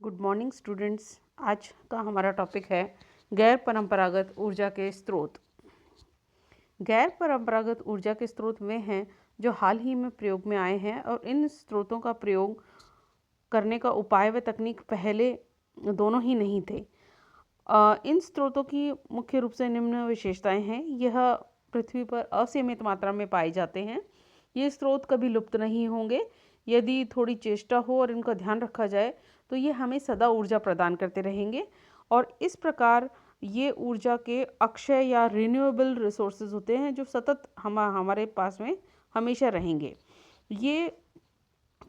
Good morning students. आज का हमारा टॉपिक है गैर परंपरागत ऊर्जा के स्रोत। गैर परंपरागत ऊर्जा के स्रोत वे हैं जो हाल ही में प्रयोग में आए हैं और इन स्रोतों का प्रयोग करने का उपाय व तकनीक पहले दोनों ही नहीं थे। इन स्रोतों की मुख्य रूप से निम्न विशेषताएं हैं। यह पृथ्वी पर असीमित मात्रा में पाए जाते हैं। ये स्रोत कभी लुप्त नहीं होंगे। यदि थोड़ी चेष्टा हो और इनका ध्यान रखा जाए तो ये हमें सदा ऊर्जा प्रदान करते रहेंगे और इस प्रकार ये ऊर्जा के अक्षय या रिन्यूएबल रिसोर्सेज होते हैं जो सतत हमारे पास में हमेशा रहेंगे। ये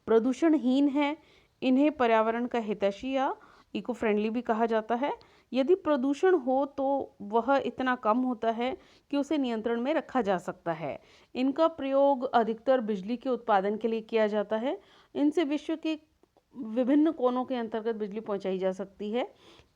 प्रदूषणहीन है। इन्हें पर्यावरण का हितैषी या इको फ्रेंडली भी कहा जाता है। यदि प्रदूषण हो तो वह इतना कम होता है कि उसे नियंत्रण में रखा जा सकता है। इनका प्रयोग अधिकतर बिजली के उत्पादन के लिए किया जाता है। इनसे विश्व के विभिन्न कोनों के अंतर्गत बिजली पहुंचाई जा सकती है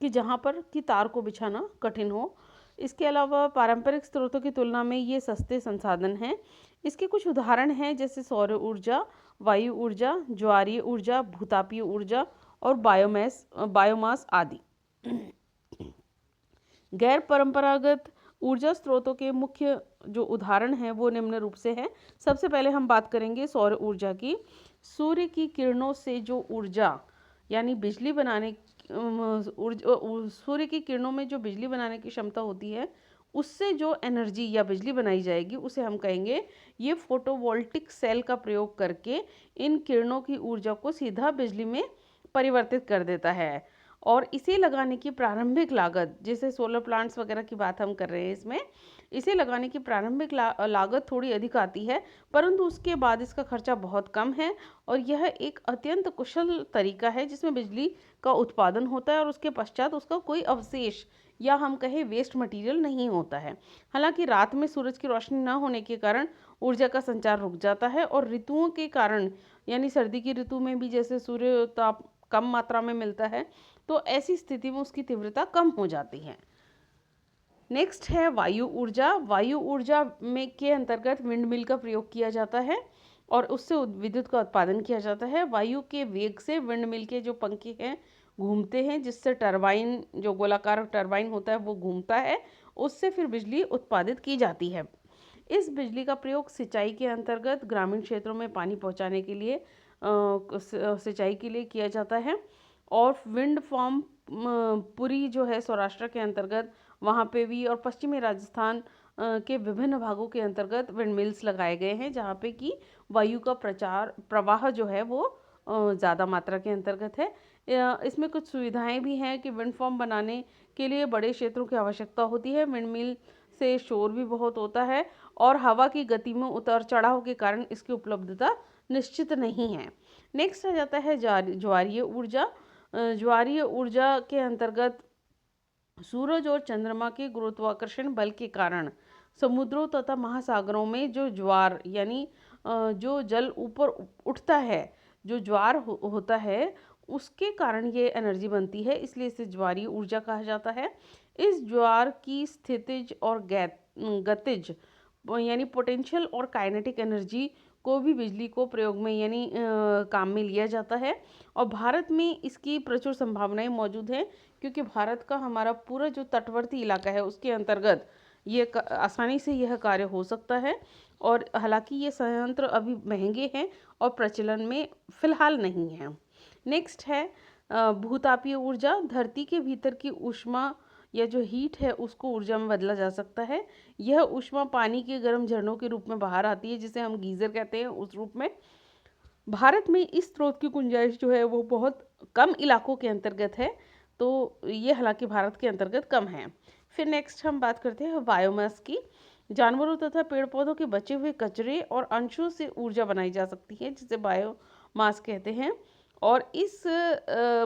कि जहां पर कि तार को बिछाना कठिन हो। इसके अलावा पारंपरिक स्रोतों की तुलना में ये सस्ते संसाधन हैं। इसके कुछ उदाहरण हैं जैसे सौर ऊर्जा, वायु ऊर्जा, ज्वारीय ऊर्जा, भूतापीय ऊर्जा और बायोमास आदि। गैर परंपरागत ऊर्जा स्रोतों के मुख्य जो उदाहरण हैं वो निम्न रूप से हैं। सबसे पहले हम बात करेंगे सौर ऊर्जा की। सूर्य की किरणों से जो ऊर्जा यानी बिजली बनाने सूर्य की किरणों में जो बिजली बनाने की क्षमता होती है उससे जो एनर्जी या बिजली बनाई जाएगी उसे हम कहेंगे ये फोटोवोल्टिक सेल का प्रयोग करके इन किरणों की ऊर्जा को सीधा बिजली में परिवर्तित कर देता है। और इसे लगाने की प्रारंभिक लागत, जैसे सोलर प्लांट्स वगैरह की बात हम कर रहे हैं, इसमें इसे लगाने की प्रारंभिक लागत थोड़ी अधिक आती है, परंतु उसके बाद इसका खर्चा बहुत कम है और यह एक अत्यंत कुशल तरीका है जिसमें बिजली का उत्पादन होता है और उसके पश्चात उसका कोई अवशेष या हम कहें वेस्ट मटेरियल नहीं होता है। हालांकि रात में सूरज की रोशनी न होने के कारण ऊर्जा का संचार रुक जाता है और ऋतुओं के कारण यानी सर्दी की ऋतु में भी जैसे सूर्य ताप कम मात्रा में मिलता है तो ऐसी स्थिति में उसकी तीव्रता कम हो जाती है। नेक्स्ट है वायु ऊर्जा। वायु ऊर्जा में के अंतर्गत विंड मिल का प्रयोग किया जाता है और उससे विद्युत का उत्पादन किया जाता है। वायु के वेग से विंड मिल के जो पंखे हैं घूमते हैं जिससे टरबाइन, जो गोलाकार टरबाइन होता है वो घूमता है, उससे फिर बिजली उत्पादित की जाती है। इस बिजली का प्रयोग सिंचाई के अंतर्गत ग्रामीण क्षेत्रों में पानी पहुंचाने के लिए सिंचाई के लिए किया जाता है। और विंड फार्म पुरी जो है सौराष्ट्र के अंतर्गत, वहाँ पे भी और पश्चिमी राजस्थान के विभिन्न भागों के अंतर्गत विंड मिल्स लगाए गए हैं जहाँ पे कि वायु का प्रवाह जो है वो ज़्यादा मात्रा के अंतर्गत है। इसमें कुछ सुविधाएं भी हैं कि विंड फार्म बनाने के लिए बड़े क्षेत्रों की आवश्यकता होती है। विंड मिल से शोर भी बहुत होता है और हवा की गति में उतार चढ़ाव के कारण इसकी उपलब्धता निश्चित नहीं है। नेक्स्ट आ जाता है ज्वारीय ऊर्जा। ज्वारीय ऊर्जा के अंतर्गत सूरज और चंद्रमा के गुरुत्वाकर्षण बल के कारण समुद्रों तथा महासागरों में जो ज्वार यानी जो जल ऊपर उठता है, जो ज्वार होता है उसके कारण ये एनर्जी बनती है, इसलिए इसे ज्वारीय ऊर्जा कहा जाता है। इस ज्वार की स्थितिज और गतिज यानी पोटेंशियल और काइनेटिक एनर्जी को भी बिजली को प्रयोग में यानी काम में लिया जाता है और भारत में इसकी प्रचुर संभावनाएं मौजूद हैं क्योंकि भारत का हमारा पूरा जो तटवर्ती इलाका है उसके अंतर्गत ये आसानी से यह कार्य हो सकता है। और हालांकि ये संयंत्र अभी महंगे हैं और प्रचलन में फिलहाल नहीं है। नेक्स्ट है भूतापीय ऊर्जा। धरती के भीतर की ऊष्मा या जो हीट है उसको ऊर्जा में बदला जा सकता है। यह ऊष्मा पानी के गर्म झरनों के रूप में बाहर आती है जिसे हम गीजर कहते हैं, उस रूप में। भारत में इस स्रोत की गुंजाइश जो है वो बहुत कम इलाकों के अंतर्गत है, तो ये हालांकि भारत के अंतर्गत कम है। फिर नेक्स्ट हम बात करते हैं बायोमास की। जानवरों तथा पेड़ पौधों के बचे हुए कचरे और अंशों से ऊर्जा बनाई जा सकती है जिसे बायोमास कहते हैं और इस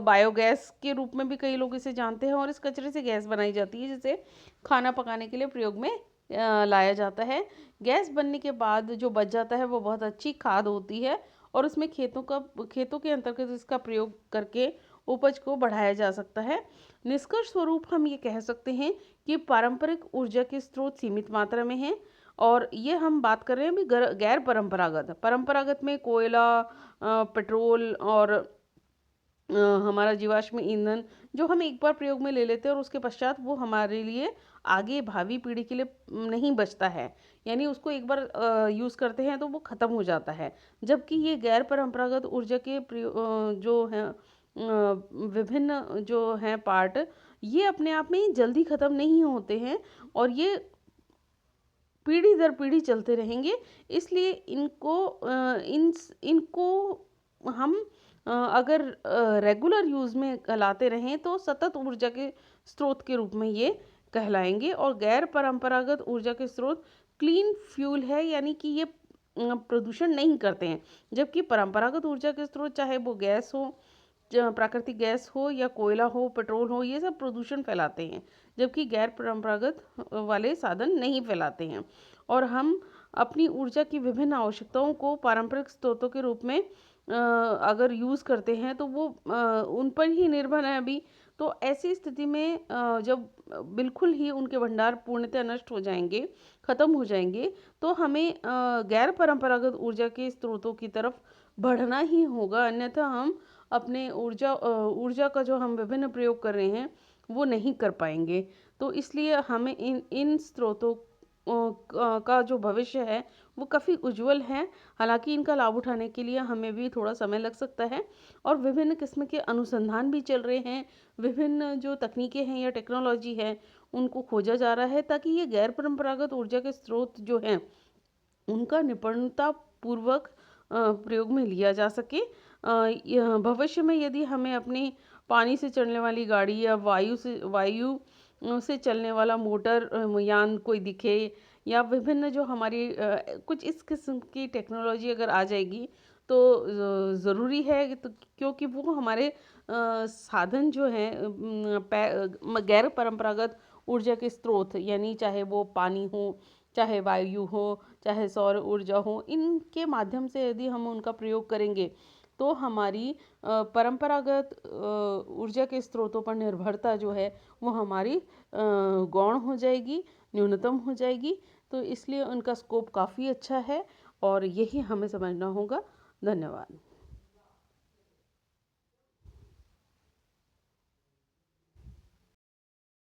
बायोगैस के रूप में भी कई लोग इसे जानते हैं और इस कचरे से गैस बनाई जाती है जिसे खाना पकाने के लिए प्रयोग में लाया जाता है। गैस बनने के बाद जो बच जाता है वो बहुत अच्छी खाद होती है और उसमें खेतों के अंतर्गत इसका प्रयोग करके उपज को बढ़ाया जा सकता है। निष्कर्ष स्वरूप हम ये कह सकते हैं कि पारंपरिक ऊर्जा के स्रोत सीमित मात्रा में हैं और ये हम बात कर रहे हैं अभी गैर परंपरागत। परंपरागत में कोयला, पेट्रोल और अ, हमारा जीवाश्म ईंधन जो हम एक बार प्रयोग में ले लेते हैं और उसके पश्चात वो हमारे लिए आगे भावी पीढ़ी के लिए नहीं बचता है। यानी उसको एक बार यूज़ करते हैं तो वो ख़त्म हो जाता है। जबकि ये गैर परंपरागत ऊर्जा के जो हैं विभिन्न जो हैं पार्ट, ये अपने आप में ही जल्दी ख़त्म नहीं होते हैं और ये पीढ़ी दर पीढ़ी चलते रहेंगे। इसलिए इनको हम अगर रेगुलर यूज़ में लाते रहें तो सतत ऊर्जा के स्रोत के रूप में ये कहलाएंगे। और गैर परंपरागत ऊर्जा के स्रोत क्लीन फ्यूल है, यानी कि ये प्रदूषण नहीं करते हैं। जबकि परंपरागत ऊर्जा के स्रोत, चाहे वो गैस हो, प्राकृतिक गैस हो या कोयला हो, पेट्रोल हो, ये सब प्रदूषण फैलाते हैं। जबकि गैर परंपरागत वाले साधन नहीं फैलाते हैं। और हम अपनी ऊर्जा की विभिन्न आवश्यकताओं को पारंपरिक स्रोतों के रूप में अगर यूज़ करते हैं तो वो उन पर ही निर्भर है अभी। तो ऐसी स्थिति में जब बिल्कुल ही उनके भंडार पूर्णतः नष्ट हो जाएंगे, ख़त्म हो जाएंगे, तो हमें गैर परंपरागत ऊर्जा के स्रोतों की तरफ बढ़ना ही होगा। अन्यथा हम अपने ऊर्जा का जो हम विभिन्न प्रयोग कर रहे हैं वो नहीं कर पाएंगे। तो इसलिए हमें इन इन स्रोतों का जो भविष्य है वो काफ़ी उज्जवल है। हालांकि इनका लाभ उठाने के लिए हमें भी थोड़ा समय लग सकता है और विभिन्न किस्म के अनुसंधान भी चल रहे हैं। विभिन्न जो तकनीकें हैं या टेक्नोलॉजी है उनको खोजा जा रहा है, ताकि ये गैर परंपरागत ऊर्जा के स्रोत जो हैं उनका निपुणता पूर्वक प्रयोग में लिया जा सके। भविष्य में यदि हमें अपनी पानी से चलने वाली गाड़ी या वायु से चलने वाला मोटर यान कोई दिखे, या विभिन्न जो हमारी कुछ इस किस्म की टेक्नोलॉजी अगर आ जाएगी तो ज़रूरी है तो, क्योंकि वो हमारे साधन जो हैं गैर परंपरागत ऊर्जा के स्रोत, यानी चाहे वो पानी हो, चाहे वायु हो, चाहे सौर ऊर्जा हो, इनके माध्यम से यदि हम उनका प्रयोग करेंगे तो हमारी परंपरागत ऊर्जा के स्रोतों पर निर्भरता जो है वो हमारी गौण हो जाएगी, न्यूनतम हो जाएगी। तो इसलिए उनका स्कोप काफ़ी अच्छा है और यही हमें समझना होगा। धन्यवाद।